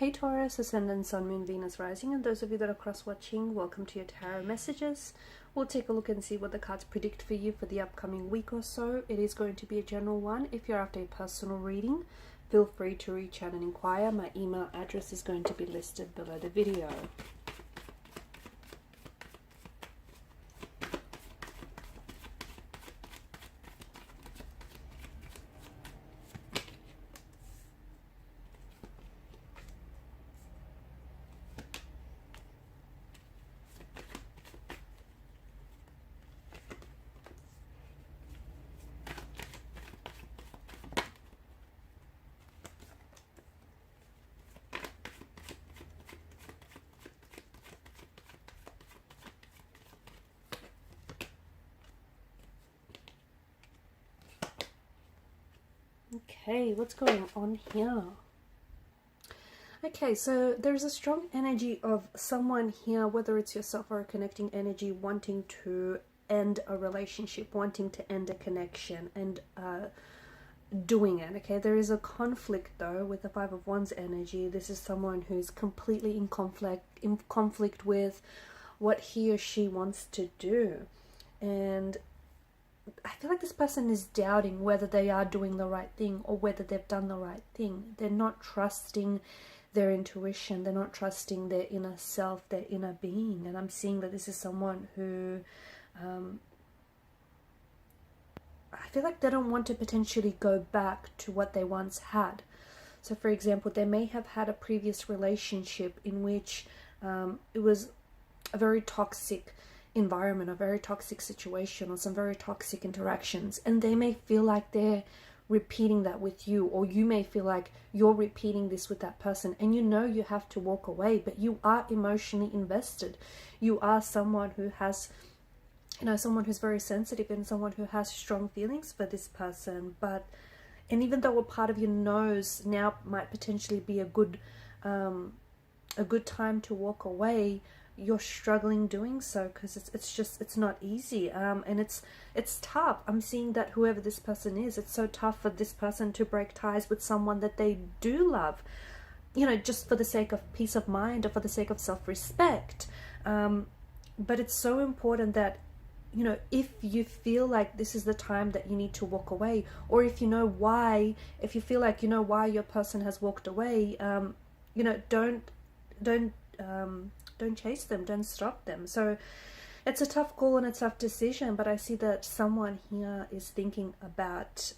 Hey Taurus, Ascendant, Sun, Moon, Venus, Rising, and those of you that are cross-watching, welcome to your tarot messages. We'll take a look and see what the cards predict for you for the upcoming week or so. It is going to be a general one. If you're after a personal reading, feel free to reach out and inquire. My email address is going to be listed below the video. Okay, what's going on here? Okay, so there's a strong energy of someone here, whether it's yourself or a connecting energy, wanting to end a relationship, wanting to end a connection, and doing it. Okay, there is a conflict though with the Five of Wands energy. This is someone who's completely in conflict with what he or she wants to do, and I feel like this person is doubting whether they are doing the right thing or whether they've done the right thing. They're not trusting their intuition. They're not trusting their inner self, their inner being. And I'm seeing that this is someone who I feel like they don't want to potentially go back to what they once had. So for example, they may have had a previous relationship in which it was a very toxic environment, a very toxic situation, or some very toxic interactions, and they may feel like they're repeating that with you, or you may feel like you're repeating this with that person, and you know you have to walk away, but you are emotionally invested. You are someone who has, you know, someone who's very sensitive and someone who has strong feelings for this person. And even though a part of you knows now might potentially be a good time to walk away, you're struggling doing so because it's not easy, and it's tough. I'm seeing that whoever this person is, it's so tough for this person to break ties with someone that they do love, you know, just for the sake of peace of mind or for the sake of self-respect. But it's so important that, you know, if you feel like this is the time that you need to walk away, or if you know why, if you feel like you know why your person has walked away, you know, don't chase them, don't stop them. So it's a tough call and a tough decision, but I see that someone here is thinking about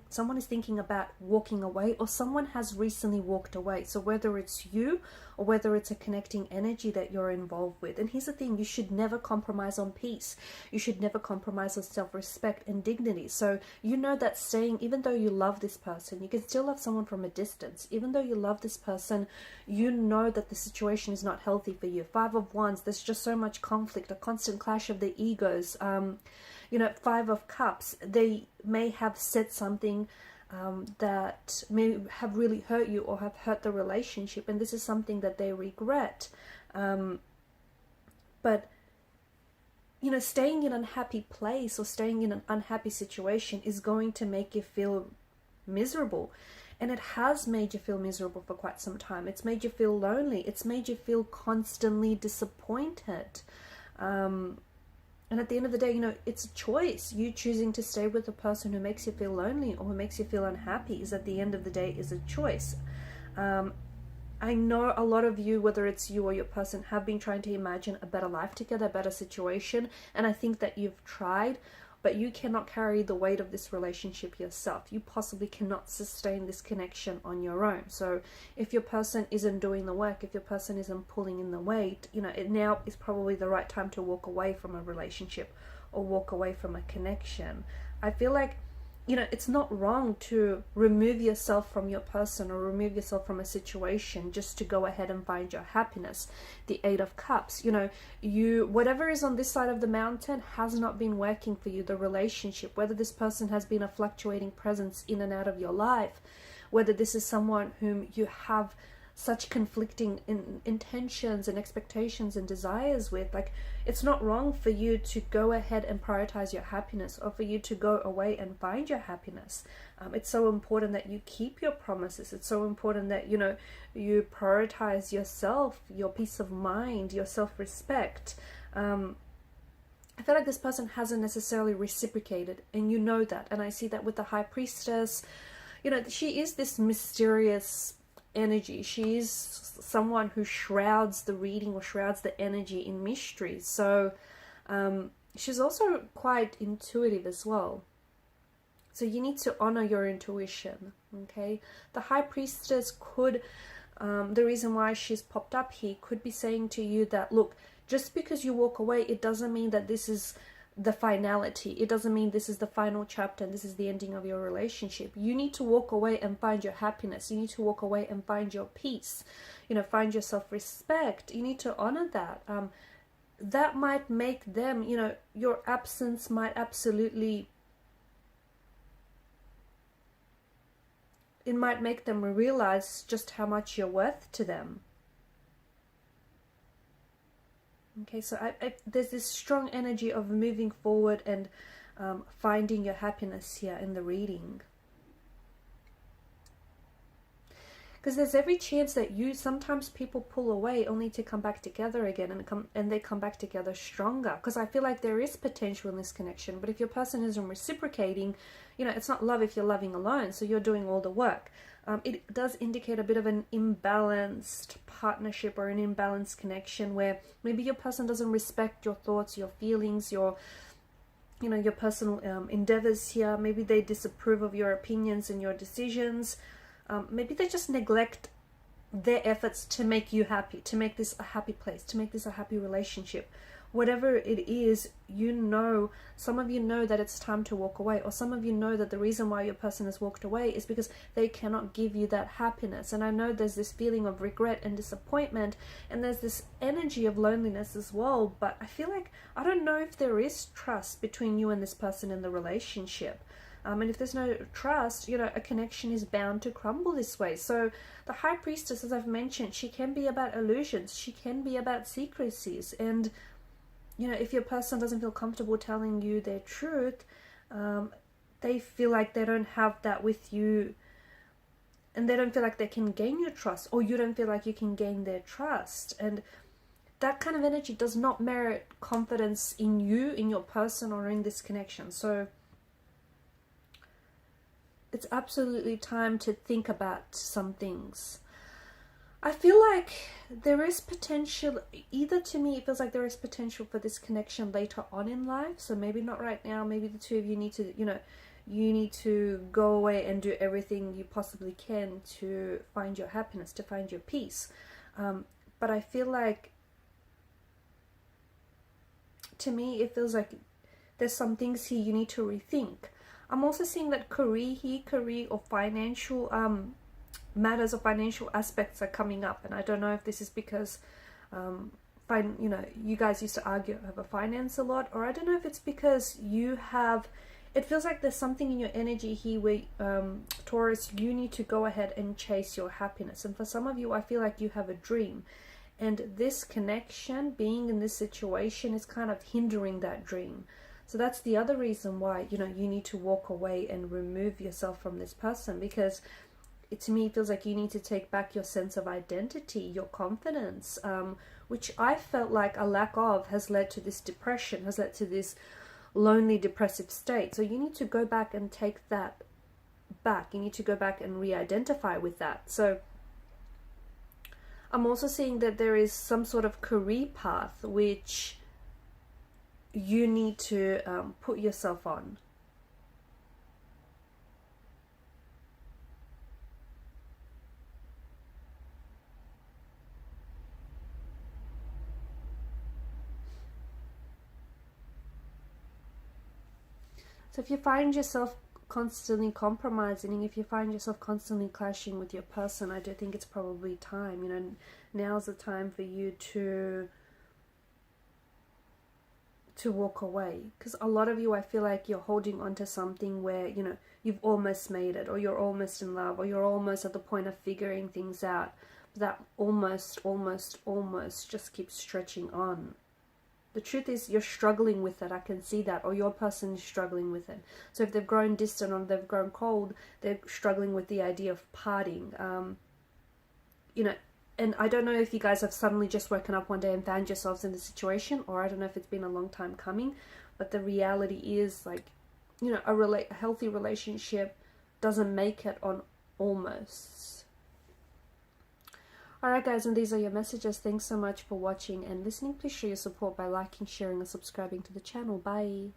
someone is thinking about walking away, or someone has recently walked away. So whether it's you or whether it's a connecting energy that you're involved with. And here's the thing, you should never compromise on peace. You should never compromise on self-respect and dignity. So you know that staying, even though you love this person, you can still love someone from a distance. Even though you love this person, you know that the situation is not healthy for you. Five of Wands, there's just so much conflict, a constant clash of the egos. You know, Five of Cups, they may have said something that may have really hurt you or have hurt the relationship, and this is something that they regret. But, you know, staying in an unhappy place or staying in an unhappy situation is going to make you feel miserable. And it has made you feel miserable for quite some time. It's made you feel lonely. It's made you feel constantly disappointed. And at the end of the day, you know, it's a choice. You choosing to stay with a person who makes you feel lonely or who makes you feel unhappy is, at the end of the day, is a choice. I know a lot of you, whether it's you or your person, have been trying to imagine a better life together, a better situation. And I think that you've tried, but you cannot carry the weight of this relationship yourself. You possibly cannot sustain this connection on your own. So if your person isn't doing the work, if your person isn't pulling in the weight, you know, it now is probably the right time to walk away from a relationship or walk away from a connection. I feel like, you know, it's not wrong to remove yourself from your person or remove yourself from a situation just to go ahead and find your happiness. The Eight of Cups, you know, whatever is on this side of the mountain has not been working for you. The relationship, whether this person has been a fluctuating presence in and out of your life, whether this is someone whom you have such conflicting intentions and expectations and desires with. Like, it's not wrong for you to go ahead and prioritize your happiness, or for you to go away and find your happiness. It's so important that you keep your promises. It's so important that, you know, you prioritize yourself, your peace of mind, your self-respect. I feel like this person hasn't necessarily reciprocated, and you know that. And I see that with the High Priestess. You know, she is this mysterious energy. She is someone who shrouds the reading, or shrouds the energy in mystery. So she's also quite intuitive as well. So you need to honor your intuition, okay? The High Priestess could, the reason why she's popped up here could be saying to you that, look, just because you walk away, it doesn't mean that this is the finality. It doesn't mean this is the final chapter and this is the ending of your relationship. You need to walk away and find your happiness. You need to walk away and find your peace. You know, find your self-respect. You need to honor that. That might make them, you know, your absence might absolutely, it might make them realize just how much you're worth to them. Okay, so there's this strong energy of moving forward and finding your happiness here in the reading. Because there's every chance that sometimes people pull away only to come back together again, and they come back together stronger. Because I feel like there is potential in this connection, but if your person isn't reciprocating, you know, it's not love if you're loving alone, so you're doing all the work. It does indicate a bit of an imbalanced partnership, or an imbalanced connection, where maybe your person doesn't respect your thoughts, your feelings, your, you know, your personal endeavors here. Maybe they disapprove of your opinions and your decisions. Maybe they just neglect their efforts to make you happy, to make this a happy place, to make this a happy relationship. Whatever it is, you know, some of you know that it's time to walk away, or some of you know that the reason why your person has walked away is because they cannot give you that happiness. And I know there's this feeling of regret and disappointment, and there's this energy of loneliness as well. But I feel like, I don't know if there is trust between you and this person in the relationship. And if there's no trust, you know, a connection is bound to crumble this way. So the High Priestess, as I've mentioned, she can be about illusions. She can be about secrecies. And, you know, if your person doesn't feel comfortable telling you their truth, they feel like they don't have that with you, and they don't feel like they can gain your trust, or you don't feel like you can gain their trust. And that kind of energy does not merit confidence in you, in your person, or in this connection. So it's absolutely time to think about some things. I feel like there is potential, either to me it feels like there is potential for this connection later on in life. So maybe not right now, maybe the two of you need to, you know, you need to go away and do everything you possibly can to find your happiness, to find your peace. But I feel like, to me, it feels like there's some things here you need to rethink. I'm also seeing that career or financial matters or financial aspects are coming up, and I don't know if this is because you know, you guys used to argue over finance a lot, or I don't know if it's because you have, it feels like there's something in your energy here where Taurus, you need to go ahead and chase your happiness. And for some of you, I feel like you have a dream, and this connection, being in this situation, is kind of hindering that dream. So that's the other reason why, you know, you need to walk away and remove yourself from this person, because to me it feels like you need to take back your sense of identity, your confidence, which I felt like a lack of has led to this depression, has led to this lonely, depressive state. So you need to go back and take that back. You need to go back and re-identify with that. So I'm also seeing that there is some sort of career path which you need to put yourself on. So if you find yourself constantly compromising, if you find yourself constantly clashing with your person, I do think it's probably time, you know, now's the time for you to walk away. Because a lot of you, I feel like you're holding on to something where, you know, you've almost made it, or you're almost in love, or you're almost at the point of figuring things out, that almost just keeps stretching on. The truth is you're struggling with it. I can see that. Or your person is struggling with it. So if they've grown distant or they've grown cold, they're struggling with the idea of parting. You know, and I don't know if you guys have suddenly just woken up one day and found yourselves in the situation, or I don't know if it's been a long time coming, but the reality is, like, you know, a healthy relationship doesn't make it on almost. Alright guys, and these are your messages. Thanks so much for watching and listening. Please show your support by liking, sharing and subscribing to the channel. Bye.